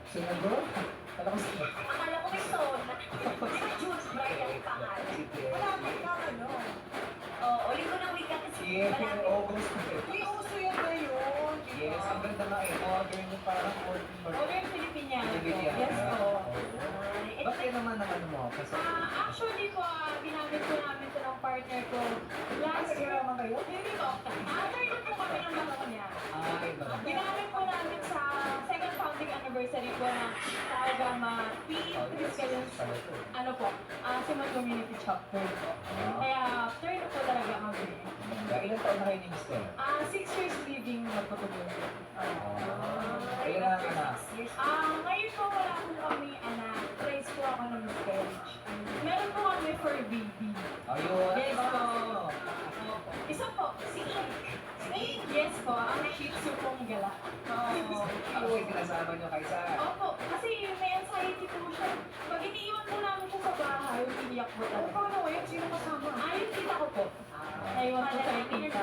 Senador? Alam ko sila. Akala ko may son. Di ba Jules Brian pangalan? Malapit ka ano. Oo, linggo ng week kasi Yes, malapit. August. May uso yan ngayon. di Yes, ba? ang ganda nga eh. Order niyo parang order. Order Filipiniano. Filipiniano. Yes po. Ay, Ba't kayo naman ang ano mo? Kasi, Actually po, ginamit po namin ito ng partner ko. Last year, naman kayo? hindi po. After na po kami ng manok niya. Ay, ba? Ginamit po namin sa second founding anniversary po ng Taogama P. Ano po, Simon Community Chapter po. Kaya after na po talaga kami. Ilan taon na kayo ni Mister? 6 years living na po ito. Ilan na ang anak? Ngayon po wala po kami anak. Trace po ako ng miscarriage. Meron po kami for baby. Ayun. Yes po. Ano? Isa po, si Ink. Yes po, ang Shih Tzu pong gala. Ano yung pinasama niyo kay Sarah? Opo, kasi may anxiety po siya. Pag iniiwan po namin po sa bahay, umiiyak po talaga. Paano ngayon? Sino kasama? Yung tita ko po. Naiwan po sa tita.